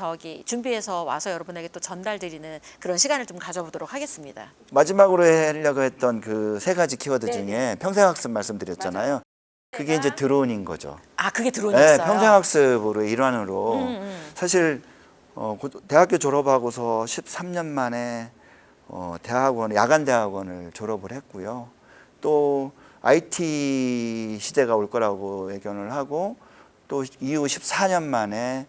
준비해서 와서 여러분에게 또 전달드리는 그런 시간을 좀 가져보도록 하겠습니다. 마지막으로 하려고 했던 그 3가지 키워드 네네. 중에 평생학습 말씀드렸잖아요. 그게 이제 드론인 거죠. 그게 드론이었어요? 네, 평생학습으로 일환으로 사실 대학교 졸업하고서 13년 만에 야간 대학원을 졸업을 했고요. 또 IT 시대가 올 거라고 예견을 하고 또 이후 14년 만에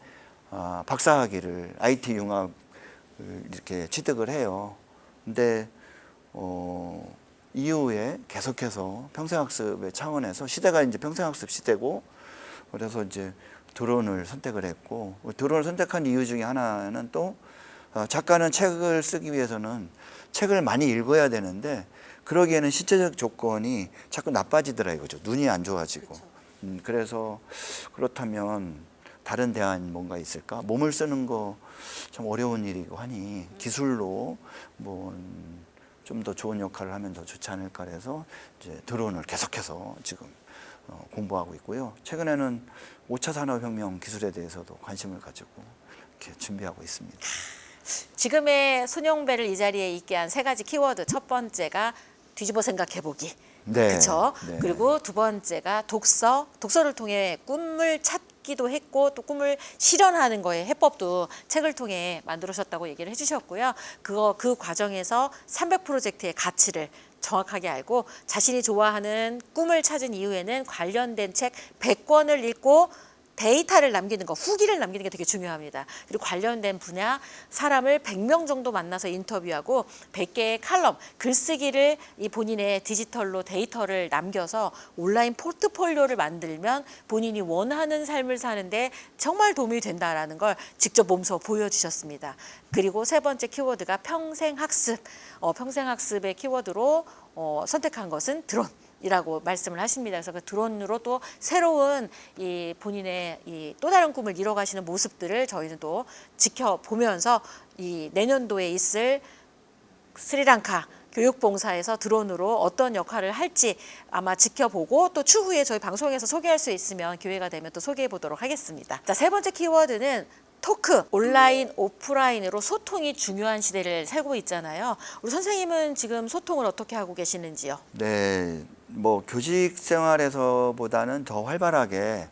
박사학위를 IT 융합 이렇게 취득을 해요. 근데 이후에 계속해서 평생학습의 차원에서 시대가 이제 평생학습 시대고, 그래서 이제 드론을 선택을 했고, 드론을 선택한 이유 중에 하나는 또 작가는 책을 쓰기 위해서는 책을 많이 읽어야 되는데 그러기에는 신체적 조건이 자꾸 나빠지더라 이거죠. 눈이 안 좋아지고. 그래서 그렇다면 다른 대안 뭔가 있을까? 몸을 쓰는 거 참 어려운 일이고 하니 기술로 뭐 좀 더 좋은 역할을 하면 더 좋지 않을까 해서 이제 드론을 계속해서 지금 공부하고 있고요. 최근에는 5차 산업혁명 기술에 대해서도 관심을 가지고 이렇게 준비하고 있습니다. 지금의 손용배를 이 자리에 있게 한 세 가지 키워드. 첫 번째가 뒤집어 생각해보기. 네. 그렇죠. 네. 그리고 두 번째가 독서. 독서를 통해 꿈을 찾기도 했고 또 꿈을 실현하는 거에 해법도 책을 통해 만들으셨다고 얘기를 해주셨고요. 그 과정에서 300 프로젝트의 가치를 정확하게 알고 자신이 좋아하는 꿈을 찾은 이후에는 관련된 책 100권을 읽고 데이터를 남기는 거, 후기를 남기는 게 되게 중요합니다. 그리고 관련된 분야 사람을 100명 정도 만나서 인터뷰하고 100개의 칼럼, 글쓰기를 이 본인의 디지털로 데이터를 남겨서 온라인 포트폴리오를 만들면 본인이 원하는 삶을 사는데 정말 도움이 된다라는 걸 직접 몸소 보여주셨습니다. 그리고 세 번째 키워드가 평생학습. 평생학습의 키워드로 선택한 것은 드론. 이라고 말씀을 하십니다. 그래서 그 드론으로 또 새로운 이 본인의 이 또 다른 꿈을 이뤄가시는 모습들을 저희는 또 지켜보면서 이 내년도에 있을 스리랑카 교육봉사에서 드론으로 어떤 역할을 할지 아마 지켜보고 또 추후에 저희 방송에서 소개할 수 있으면 기회가 되면 또 소개해 보도록 하겠습니다. 자, 세 번째 키워드는 토크, 온라인, 오프라인으로 소통이 중요한 시대를 살고 있잖아요. 우리 선생님은 지금 소통을 어떻게 하고 계시는지요? 네, 뭐 교직 생활에서보다는 더 활발하게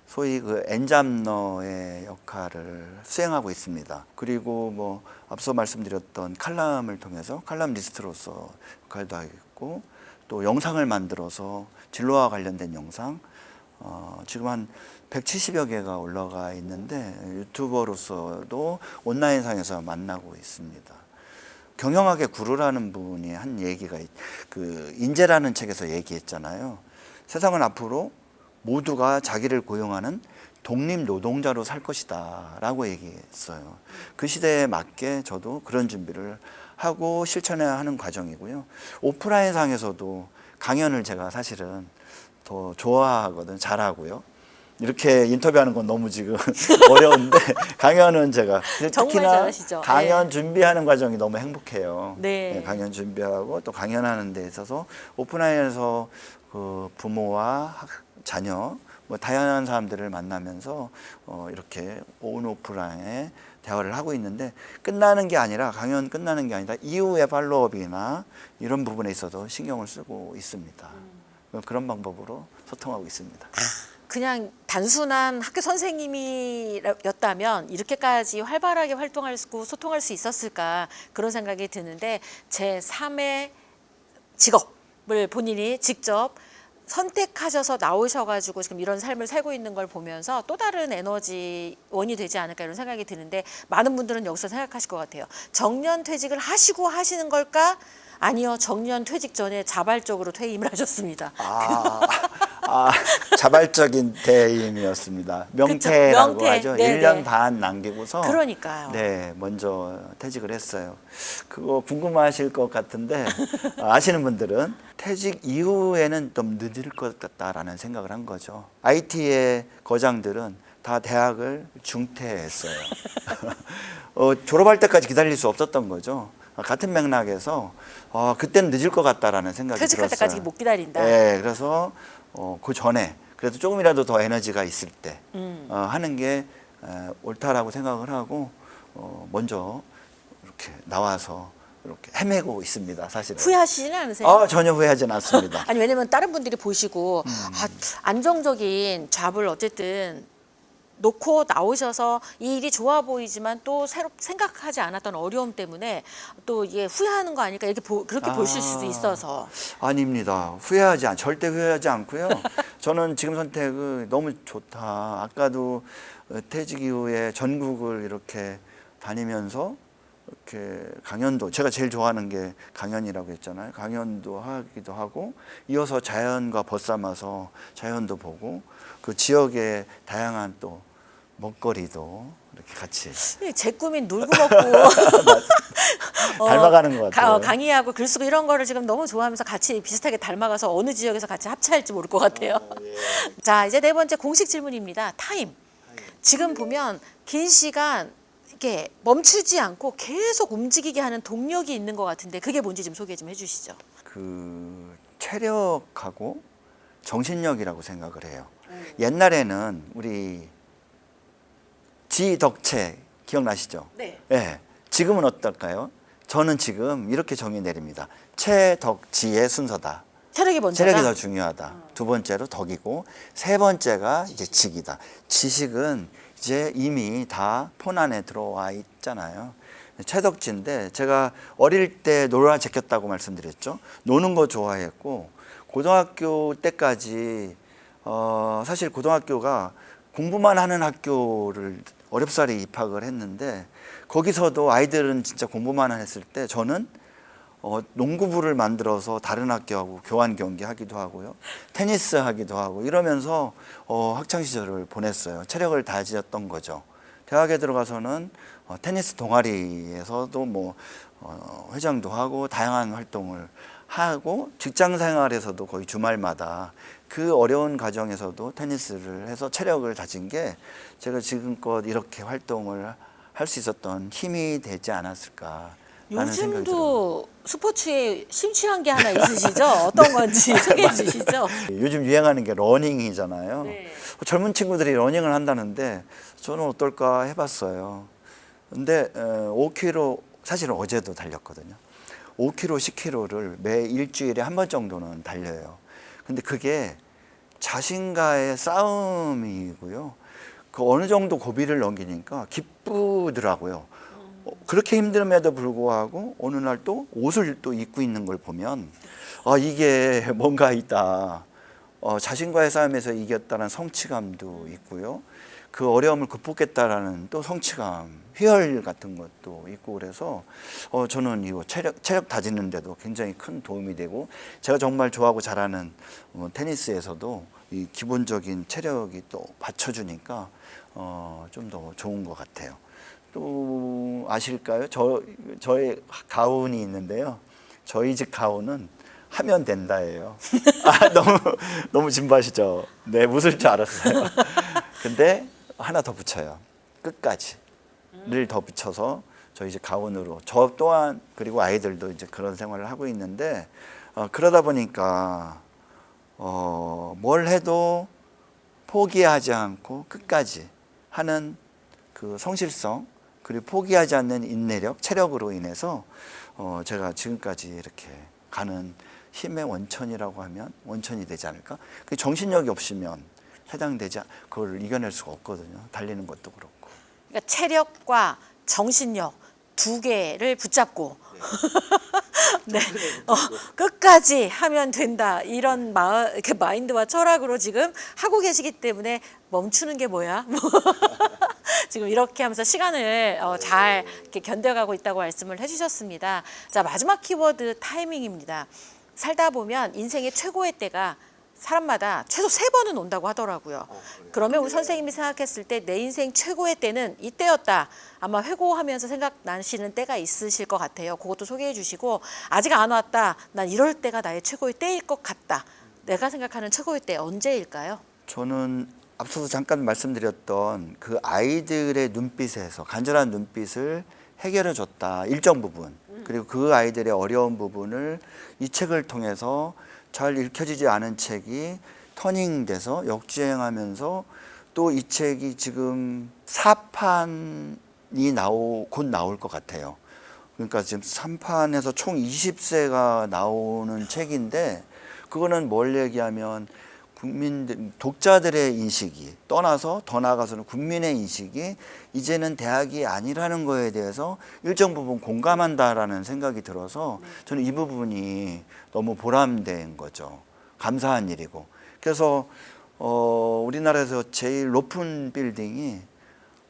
소위 그 엔잡러의 역할을 수행하고 있습니다. 그리고 뭐 앞서 말씀드렸던 칼럼을 통해서 칼럼니스트로서 역할도 하고 또 영상을 만들어서 진로와 관련된 영상 지금 한 170여 개가 올라가 있는데 유튜버로서도 온라인상에서 만나고 있습니다. 경영학의 구루라는 분이 한 얘기가 그 인재라는 책에서 얘기했잖아요. 세상은 앞으로 모두가 자기를 고용하는 독립 노동자로 살 것이다 라고 얘기했어요. 그 시대에 맞게 저도 그런 준비를 하고 실천해야 하는 과정이고요. 오프라인상에서도 강연을 제가 사실은 더 좋아하거든, 잘하고요. 이렇게 인터뷰하는 건 너무 지금 어려운데 강연은 제가 특히나 잘하시죠. 강연 준비하는 과정이 너무 행복해요. 네. 네, 강연 준비하고 또 강연하는 데 있어서 오프라인에서 그 부모와 자녀 뭐 다양한 사람들을 만나면서 이렇게 온 오프라인에 대화를 하고 있는데 끝나는 게 아니라 강연 끝나는 게 아니라 이후의 팔로업이나 이런 부분에 있어서 신경을 쓰고 있습니다. 그런 방법으로 소통하고 있습니다. 그냥 단순한 학교 선생님이었다면 이렇게까지 활발하게 활동하고 소통할 수 있었을까 그런 생각이 드는데 제 3의 직업을 본인이 직접 선택하셔서 나오셔가지고 지금 이런 삶을 살고 있는 걸 보면서 또 다른 에너지원이 되지 않을까 이런 생각이 드는데 많은 분들은 여기서 생각하실 것 같아요. 정년 퇴직을 하시고 하시는 걸까? 아니요. 정년 퇴직 전에 자발적으로 퇴임을 하셨습니다. 자발적인 퇴임이었습니다. 명퇴라고 명퇴. 하죠. 네네. 1년 반 남기고서 그러니까요. 네, 먼저 퇴직을 했어요. 그거 궁금하실 것 같은데 아시는 분들은 퇴직 이후에는 좀 늦을 것 같다라는 생각을 한 거죠. IT의 거장들은 다 대학을 중퇴했어요. 졸업할 때까지 기다릴 수 없었던 거죠. 같은 맥락에서 그때는 늦을 것 같다라는 생각이 퇴직할 들었어요. 때까지 못 기다린다. 네, 그래서 그 전에 그래도 조금이라도 더 에너지가 있을 때 하는 게 옳다라고 생각을 하고 먼저 이렇게 나와서 이렇게 헤매고 있습니다. 사실은. 후회하시지는 않으세요? 전혀 후회하지는 않습니다. 아니 왜냐면 다른 분들이 보시고 안정적인 잡을 어쨌든 놓고 나오셔서 이 일이 좋아 보이지만 또 새로 생각하지 않았던 어려움 때문에 또 이게 후회하는 거 아닐까 이렇게 그렇게 보실 수도 있어서. 아닙니다. 절대 후회하지 않고요. 저는 지금 선택이 너무 좋다. 아까도 퇴직 이후에 전국을 이렇게 다니면서 이렇게 강연도 제가 제일 좋아하는 게 강연이라고 했잖아요. 강연도 하기도 하고 이어서 자연과 벗삼아서 자연도 보고 그 지역의 다양한 또 먹거리도 이렇게 같이 제 꿈인 놀고 먹고 닮아가는 것 같아요. 강의하고 글 쓰고 이런 거를 지금 너무 좋아하면서 같이 비슷하게 닮아가서 어느 지역에서 같이 합차할지 모를 것 같아요. 자, 이제 네 번째 공식 질문입니다. 타임. 지금 보면 긴 시간 이렇게 멈추지 않고 계속 움직이게 하는 동력이 있는 것 같은데 그게 뭔지 좀 소개 좀 해주시죠. 그 체력하고 정신력이라고 생각을 해요. 옛날에는 우리 지덕체 기억나시죠? 네. 네. 지금은 어떨까요? 저는 지금 이렇게 정의 내립니다. 체덕지의 순서다. 체력이 먼저다. 체력이 더 중요하다. 두 번째로 덕이고 세 번째가 이제 직이다. 지식은 이제 이미 다 폰 안에 들어와 있잖아요. 체덕지인데 제가 어릴 때 놀아 제꼈다고 말씀드렸죠. 노는 거 좋아했고 고등학교 때까지 사실 고등학교가 공부만 하는 학교를 어렵사리 입학을 했는데 거기서도 아이들은 진짜 공부만 했을 때 저는 농구부를 만들어서 다른 학교하고 교환 경기 하기도 하고요. 테니스 하기도 하고 이러면서 학창 시절을 보냈어요. 체력을 다지었던 거죠. 대학에 들어가서는 테니스 동아리에서도 뭐 회장도 하고 다양한 활동을 하고 직장 생활에서도 거의 주말마다 그 어려운 과정에서도 테니스를 해서 체력을 다진 게 제가 지금껏 이렇게 활동을 할 수 있었던 힘이 되지 않았을까. 요즘도 스포츠에 심취한 게 하나 있으시죠? 어떤 건지 소개해 주시죠. 요즘 유행하는 게 러닝이잖아요. 네. 젊은 친구들이 러닝을 한다는데 저는 어떨까 해봤어요. 근데 5km 사실은 어제도 달렸거든요. 5km, 10km를 매 일주일에 한 번 정도는 달려요. 근데 그게 자신과의 싸움이고요. 그 어느 정도 고비를 넘기니까 기쁘더라고요. 그렇게 힘듦에도 불구하고 어느 날 또 옷을 또 입고 있는 걸 보면 이게 뭔가 있다. 자신과의 싸움에서 이겼다는 성취감도 있고요. 그 어려움을 극복했다라는 또 성취감, 희열 같은 것도 있고 그래서 저는 이거 체력 다지는데도 굉장히 큰 도움이 되고 제가 정말 좋아하고 잘하는 테니스에서도 이 기본적인 체력이 또 받쳐주니까 좀 더 좋은 것 같아요. 또 아실까요? 저의 가훈이 있는데요. 저희 집 가훈은 하면 된다예요. 너무 진부하시죠? 네, 웃을 줄 알았어요. 근데 하나 더 붙여요. 끝까지를 더 붙여서 저희 이제 가훈으로 저 또한 그리고 아이들도 이제 그런 생활을 하고 있는데 그러다 보니까 뭘 해도 포기하지 않고 끝까지 하는 그 성실성 그리고 포기하지 않는 인내력, 체력으로 인해서 제가 지금까지 이렇게 가는 힘의 원천이라고 하면 원천이 되지 않을까? 그 정신력이 없으면 그걸 이겨낼 수가 없거든요. 달리는 것도 그렇고. 그러니까 체력과 정신력 두 개를 붙잡고 네. 끝까지 하면 된다 이런 마인드와 철학으로 지금 하고 계시기 때문에 멈추는 게 뭐야? 지금 이렇게 하면서 시간을 잘 이렇게 견뎌가고 있다고 말씀을 해주셨습니다. 자, 마지막 키워드 타이밍입니다. 살다 보면 인생의 최고의 때가 사람마다 최소 3번은 온다고 하더라고요. 그러면 우리 선생님이 생각했을 때 내 인생 최고의 때는 이때였다. 아마 회고하면서 생각나시는 때가 있으실 것 같아요. 그것도 소개해 주시고 아직 안 왔다. 난 이럴 때가 나의 최고의 때일 것 같다. 내가 생각하는 최고의 때 언제일까요? 저는 앞서서 잠깐 말씀드렸던 그 아이들의 눈빛에서 간절한 눈빛을 해결해 줬다. 일정 부분. 그리고 그 아이들의 어려운 부분을 이 책을 통해서 잘 읽혀지지 않은 책이 터닝돼서 역주행하면서 또 이 책이 지금 4판이 곧 나올 것 같아요. 그러니까 지금 3판에서 총 20세가 나오는 책인데 그거는 뭘 얘기하면 독자들의 인식이 떠나서 더 나아가서는 국민의 인식이 이제는 대학이 아니라는 거에 대해서 일정 부분 공감한다라는 생각이 들어서 저는 이 부분이 너무 보람된 거죠. 감사한 일이고. 그래서 우리나라에서 제일 높은 빌딩이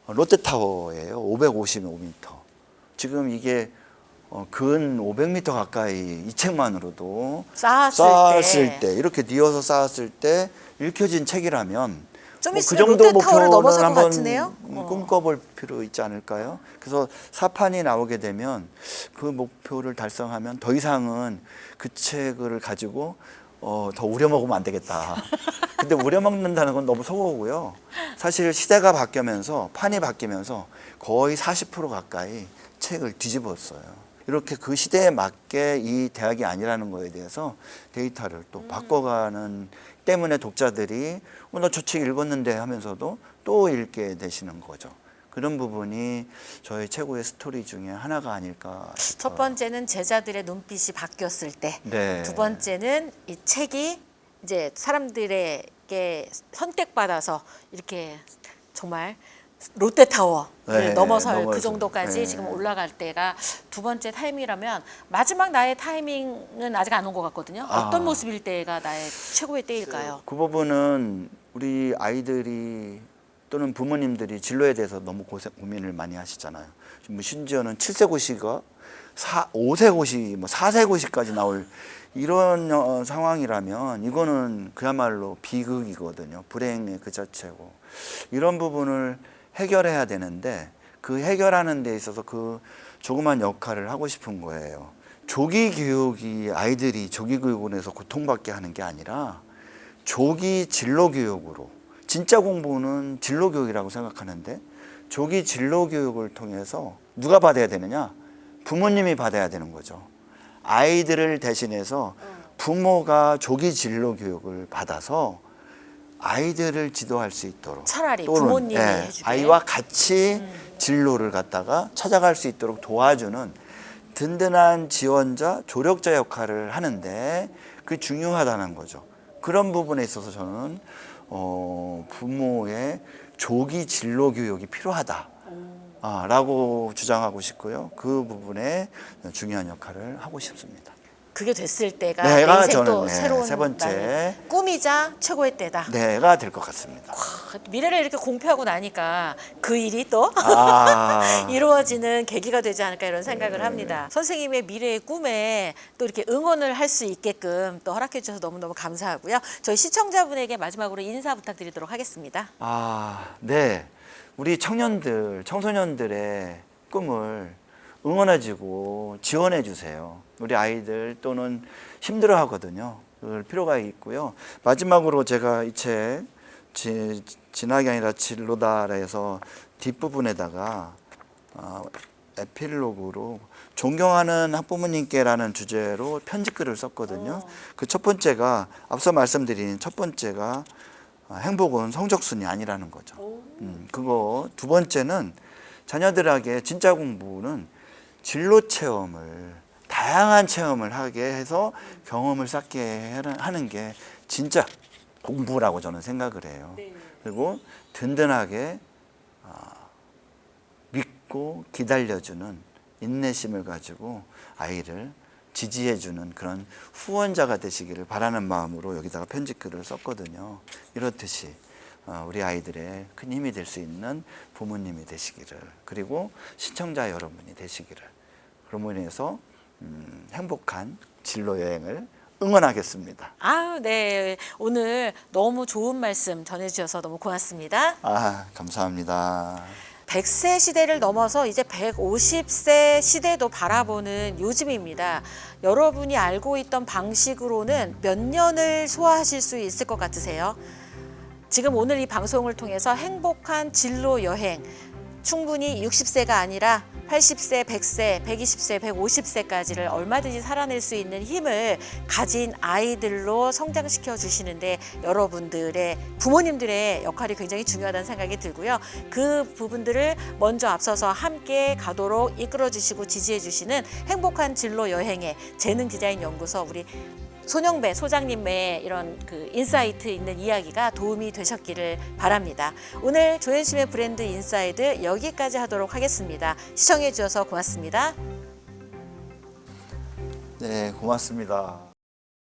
롯데타워예요. 555m. 지금 이게 근 500m 가까이 이 책만으로도 쌓았을 때 이렇게 뉘어서 쌓았을 때 읽혀진 책이라면 좀 그 있으면 정도 롯데타워를 넘어설 것 목표는 같으네요. 한번 꿈꿔볼 필요 있지 않을까요? 그래서 사판이 나오게 되면 그 목표를 달성하면 더 이상은 그 책을 가지고 더 우려먹으면 안 되겠다. 근데 우려먹는다는 건 너무 소거고요. 사실 시대가 바뀌면서 판이 바뀌면서 거의 40% 가까이 책을 뒤집었어요. 이렇게 그 시대에 맞게 이 대학이 아니라는 거에 대해서 데이터를 또 바꿔가는 때문에 독자들이 나 저 책 읽었는데 하면서도 또 읽게 되시는 거죠. 그런 부분이 저희 최고의 스토리 중에 하나가 아닐까 싶어요. 첫 번째는 제자들의 눈빛이 바뀌었을 때, 네. 두 번째는 이 책이 이제 사람들에게 선택받아서 이렇게 정말 롯데타워를 네, 넘어설 그 정도까지 네. 지금 올라갈 때가 두 번째 타이밍이라면 마지막 나의 타이밍은 아직 안 온 것 같거든요. 어떤 모습일 때가 나의 최고의 때일까요? 그 부분은 우리 아이들이 또는 부모님들이 진로에 대해서 너무 고민을 많이 하시잖아요. 뭐 심지어는 7세 고시가 5세 고시, 뭐 4세 고시까지 나올 이런 상황이라면 이거는 그야말로 비극이거든요. 불행의 그 자체고. 이런 부분을 해결해야 되는데 그 해결하는 데 있어서 그 조그만 역할을 하고 싶은 거예요. 조기 교육이 아이들이 조기 교육원에서 고통받게 하는 게 아니라 조기 진로 교육으로, 진짜 공부는 진로 교육이라고 생각하는데 조기 진로 교육을 통해서 누가 받아야 되느냐? 부모님이 받아야 되는 거죠. 아이들을 대신해서 부모가 조기 진로 교육을 받아서 아이들을 지도할 수 있도록, 차라리 또는, 부모님이 해주게. 아이와 같이 진로를 갖다가 찾아갈 수 있도록 도와주는 든든한 지원자, 조력자 역할을 하는데 그게 중요하다는 거죠. 그런 부분에 있어서 저는 부모의 조기 진로 교육이 필요하다 라고 주장하고 싶고요. 그 부분에 중요한 역할을 하고 싶습니다. 그게 됐을 때가 내가 내 인생 또 저는 새로운 세 번째 날이. 꿈이자 최고의 때다. 내가 될 것 같습니다. 미래를 이렇게 공표하고 나니까 그 일이 또 아, 이루어지는 계기가 되지 않을까 이런 생각을 합니다. 선생님의 미래의 꿈에 또 이렇게 응원을 할 수 있게끔 또 허락해 주셔서 너무너무 감사하고요. 저희 시청자분에게 마지막으로 인사 부탁드리도록 하겠습니다. 네. 우리 청년들, 청소년들의 꿈을 응원해주고 지원해 주세요. 우리 아이들 또는 힘들어 하거든요. 그럴 필요가 있고요. 마지막으로 제가 이 책 진학이 아니라 진로다에서 뒷부분에다가 에필로그로 존경하는 학부모님께라는 주제로 편집글을 썼거든요. 그 첫 번째가 앞서 말씀드린 첫 번째가 행복은 성적순이 아니라는 거죠. 그거 두 번째는 자녀들에게 진짜 공부는 진로 체험을, 다양한 체험을 하게 해서 경험을 쌓게 하는 게 진짜 공부라고 저는 생각을 해요. 그리고 든든하게 믿고 기다려주는 인내심을 가지고 아이를 지지해주는 그런 후원자가 되시기를 바라는 마음으로 여기다가 편집글을 썼거든요. 이렇듯이 우리 아이들의 큰 힘이 될 수 있는 부모님이 되시기를, 그리고 시청자 여러분이 되시기를, 그런 면에서 행복한 진로 여행을 응원하겠습니다. 네. 오늘 너무 좋은 말씀 전해주셔서 너무 고맙습니다. 감사합니다. 100세 시대를 넘어서 이제 150세 시대도 바라보는 요즘입니다. 여러분이 알고 있던 방식으로는 몇 년을 소화하실 수 있을 것 같으세요? 지금 오늘 이 방송을 통해서 행복한 진로 여행, 충분히 60세가 아니라 80세, 100세, 120세, 150세까지를 얼마든지 살아낼 수 있는 힘을 가진 아이들로 성장시켜 주시는데 여러분들의 부모님들의 역할이 굉장히 중요하다는 생각이 들고요. 그 부분들을 먼저 앞서서 함께 가도록 이끌어 주시고 지지해 주시는 행복한 진로 여행의 재능 디자인 연구소 우리 손영배 소장님의 이런 그 인사이트 있는 이야기가 도움이 되셨기를 바랍니다. 오늘 조현심의 브랜드 인사이드 여기까지 하도록 하겠습니다. 시청해 주셔서 고맙습니다. 네, 고맙습니다.